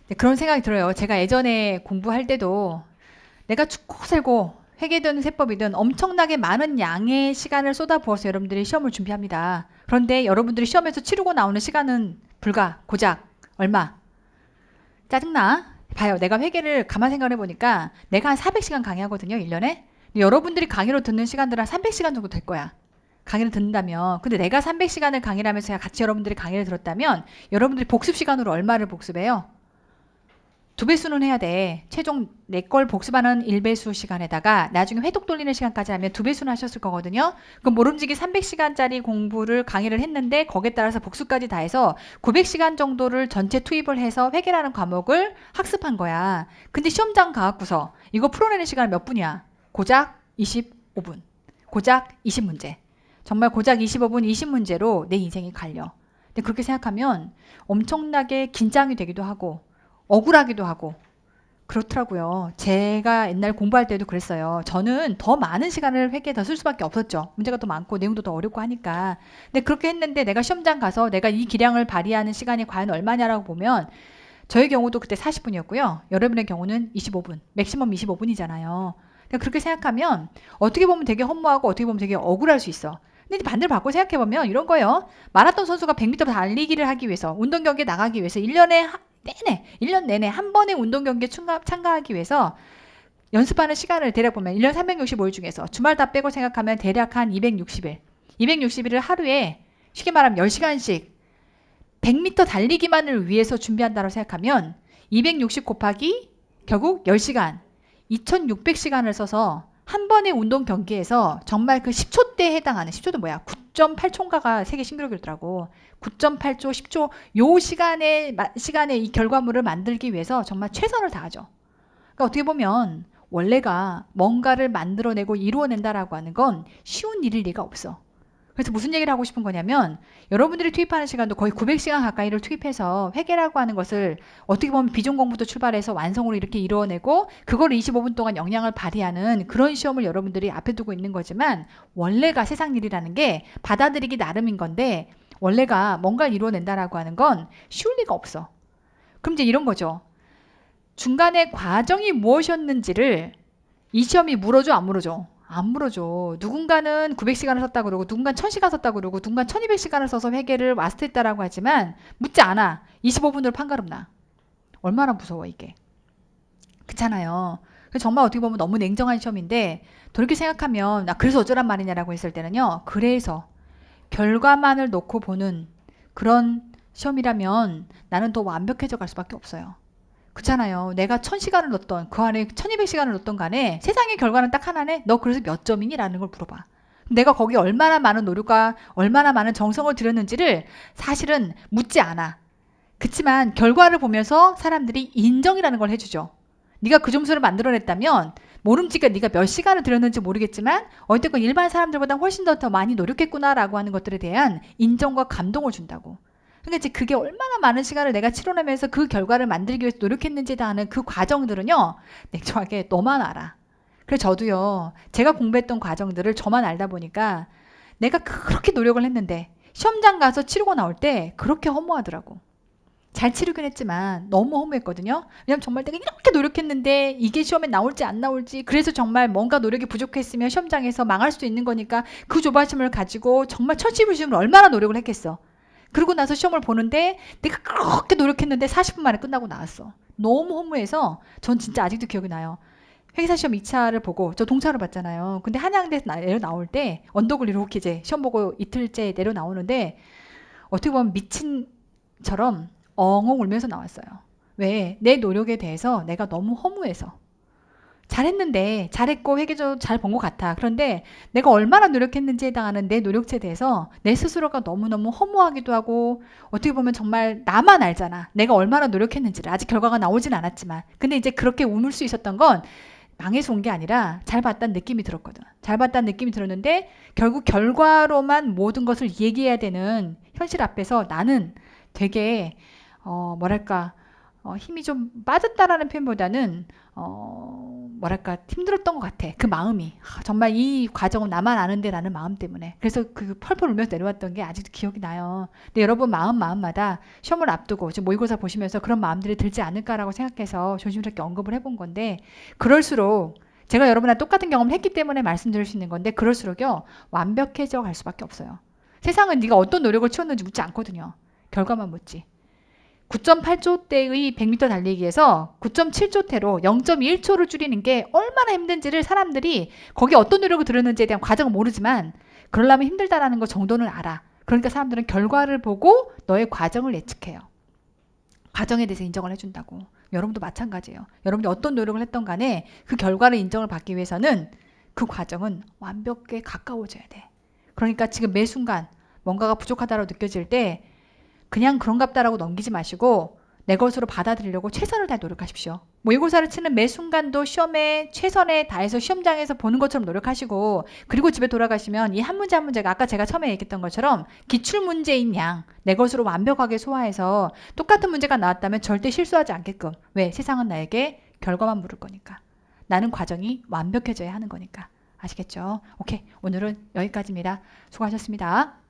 네, 그런 생각이 들어요. 제가 예전에 공부할 때도 내가 죽고 살고 회계든 세법이든 엄청나게 많은 양의 시간을 쏟아부어서 여러분들이 시험을 준비합니다. 그런데 여러분들이 시험에서 치르고 나오는 시간은 불과 고작 얼마? 짜증나. 봐요. 내가 회계를 가만 생각해 보니까 내가 한 400시간 강의하거든요. 1년에. 여러분들이 강의로 듣는 시간들은 한 300시간 정도 될 거야. 강의를 듣는다면. 근데 내가 300시간을 강의를 하면서 같이 여러분들이 강의를 들었다면 여러분들이 복습 시간으로 얼마를 복습해요? 2배수는 해야 돼. 최종 내 걸 복습하는 1배수 시간에다가 나중에 회독 돌리는 시간까지 하면 2배수는 하셨을 거거든요. 그럼 모름지기 300시간짜리 공부를 강의를 했는데 거기에 따라서 복습까지 다 해서 900시간 정도를 전체 투입을 해서 회계라는 과목을 학습한 거야. 근데 시험장 가갖고서 이거 풀어내는 시간 몇 분이야? 고작 25분. 고작 20문제. 정말 고작 25분 20문제로 내 인생이 갈려. 근데 그렇게 생각하면 엄청나게 긴장이 되기도 하고 억울하기도 하고 그렇더라고요. 제가 옛날 공부할 때도 그랬어요. 저는 더 많은 시간을 회계에 더 쓸 수밖에 없었죠. 문제가 더 많고 내용도 더 어렵고 하니까. 근데 그렇게 했는데 내가 시험장 가서 내가 이 기량을 발휘하는 시간이 과연 얼마냐라고 보면 저의 경우도 그때 40분이었고요. 여러분의 경우는 25분. 맥시멈 25분이잖아요. 그렇게 생각하면 어떻게 보면 되게 허무하고 어떻게 보면 되게 억울할 수 있어. 근데 반대로 바꿔 생각해보면 이런 거예요. 마라톤 선수가 100m 달리기를 하기 위해서 운동 경기에 나가기 위해서 1년 내내 한 번의 운동 경기에 참가하기 위해서 연습하는 시간을 대략 보면 1년 365일 중에서 주말 다 빼고 생각하면 대략 한 260일. 260일을 하루에 쉽게 말하면 10시간씩 100m 달리기만을 위해서 준비한다고 생각하면 260 곱하기 결국 10시간, 2600시간을 써서 한 번의 운동 경기에서 정말 그 10초대에 해당하는 10초도 뭐야? 9.8초인가가 세계 신기록이더라고. 9.8초, 10초 요 시간에 이 결과물을 만들기 위해서 정말 최선을 다하죠. 그러니까 어떻게 보면 원래가 뭔가를 만들어내고 이루어낸다라고 하는 건 쉬운 일일 리가 없어. 그래서 무슨 얘기를 하고 싶은 거냐면 여러분들이 투입하는 시간도 거의 900시간 가까이를 투입해서 회계라고 하는 것을 어떻게 보면 비중 공부도 출발해서 완성으로 이렇게 이루어내고 그걸 25분 동안 역량을 발휘하는 그런 시험을 여러분들이 앞에 두고 있는 거지만 원래가 세상 일이라는 게 받아들이기 나름인 건데 원래가 뭔가를 이루어낸다라고 하는 건 쉬울 리가 없어. 그럼 이제 이런 거죠. 중간에 과정이 무엇이었는지를 이 시험이 물어줘 안 물어줘? 안 물어줘. 누군가는 900시간을 썼다고 그러고 누군가는 1000시간 썼다고 그러고 누군가는 1200시간을 써서 회계를 마스터했다라고 하지만 묻지 않아. 25분으로 판가름나. 얼마나 무서워 이게. 그렇잖아요. 그래서 정말 어떻게 보면 너무 냉정한 시험인데 돌이켜 생각하면 나 그래서 어쩌란 말이냐라고 했을 때는요. 그래서 결과만을 놓고 보는 그런 시험이라면 나는 더 완벽해져 갈 수밖에 없어요. 그렇잖아요. 내가 1000시간을 넣었던 그 안에 1200시간을 넣었던 간에 세상의 결과는 딱 하나네. 너 그래서 몇 점이니? 라는 걸 물어봐. 내가 거기 얼마나 많은 노력과 얼마나 많은 정성을 들였는지를 사실은 묻지 않아. 그치만 결과를 보면서 사람들이 인정이라는 걸 해주죠. 네가 그 점수를 만들어냈다면 모름지가 네가 몇 시간을 들였는지 모르겠지만 어쨌건 일반 사람들보다 훨씬 더 많이 노력했구나라고 하는 것들에 대한 인정과 감동을 준다고. 그러니까 이제 그게 얼마나 많은 시간을 내가 치러내면서 그 결과를 만들기 위해서 노력했는지에 대한 그 과정들은요. 냉정하게 너만 알아. 그래서 저도요. 제가 공부했던 과정들을 저만 알다 보니까 내가 그렇게 노력을 했는데 시험장 가서 치르고 나올 때 그렇게 허무하더라고. 잘 치르긴 했지만 너무 허무했거든요. 왜냐면 정말 내가 이렇게 노력했는데 이게 시험에 나올지 안 나올지 그래서 정말 뭔가 노력이 부족했으면 시험장에서 망할 수도 있는 거니까 그 조바심을 가지고 정말 천시부심을 얼마나 노력을 했겠어. 그러고 나서 시험을 보는데 내가 그렇게 노력했는데 40분 만에 끝나고 나왔어. 너무 허무해서 전 진짜 아직도 기억이 나요. 회계사 시험 2차를 보고 저 동차를 봤잖아요. 근데 한양대에서 내려 나올 때 언덕을 이렇게 이제 시험 보고 이틀째 내려 나오는데 어떻게 보면 미친처럼 엉엉 울면서 나왔어요. 왜? 내 노력에 대해서 내가 너무 허무해서. 잘했는데 잘했고 회계도 잘 본 것 같아. 그런데 내가 얼마나 노력했는지에 해당하는 내 노력치에 대해서 내 스스로가 너무너무 허무하기도 하고 어떻게 보면 정말 나만 알잖아. 내가 얼마나 노력했는지를. 아직 결과가 나오진 않았지만. 근데 이제 그렇게 울을 수 있었던 건 망해서 온 게 아니라 잘 봤다는 느낌이 들었거든. 잘 봤다는 느낌이 들었는데 결국 결과로만 모든 것을 얘기해야 되는 현실 앞에서 나는 되게 뭐랄까 힘이 좀 빠졌다라는 표현보다는 뭐랄까 힘들었던 것 같아. 그 마음이 정말 이 과정은 나만 아는데 라는 마음 때문에. 그래서 그 펄펄 울면서 내려왔던 게 아직도 기억이 나요. 근데 여러분 마음마다 시험을 앞두고 지금 모의고사 보시면서 그런 마음들이 들지 않을까라고 생각해서 조심스럽게 언급을 해본 건데, 그럴수록 제가 여러분이랑 똑같은 경험을 했기 때문에 말씀드릴 수 있는 건데, 그럴수록요 완벽해져 갈 수밖에 없어요. 세상은 네가 어떤 노력을 치웠는지 묻지 않거든요. 결과만 묻지. 9.8초대의 100m 달리기에서 9.7초대로 0.1초를 줄이는 게 얼마나 힘든지를 사람들이 거기에 어떤 노력을 들였는지에 대한 과정은 모르지만 그러려면 힘들다라는 거 정도는 알아. 그러니까 사람들은 결과를 보고 너의 과정을 예측해요. 과정에 대해서 인정을 해준다고. 여러분도 마찬가지예요. 여러분이 어떤 노력을 했던 간에 그 결과를 인정을 받기 위해서는 그 과정은 완벽에 가까워져야 돼. 그러니까 지금 매 순간 뭔가가 부족하다고 느껴질 때 그냥 그런갑다라고 넘기지 마시고 내 것으로 받아들이려고 최선을 다해 노력하십시오. 모의고사를 치는 매 순간도 시험에 최선을 다해서 시험장에서 보는 것처럼 노력하시고, 그리고 집에 돌아가시면 이 한 문제 한 문제가 아까 제가 처음에 얘기했던 것처럼 기출문제인 양 내 것으로 완벽하게 소화해서 똑같은 문제가 나왔다면 절대 실수하지 않게끔. 왜? 세상은 나에게 결과만 물을 거니까. 나는 과정이 완벽해져야 하는 거니까. 아시겠죠? 오케이. 오늘은 여기까지입니다. 수고하셨습니다.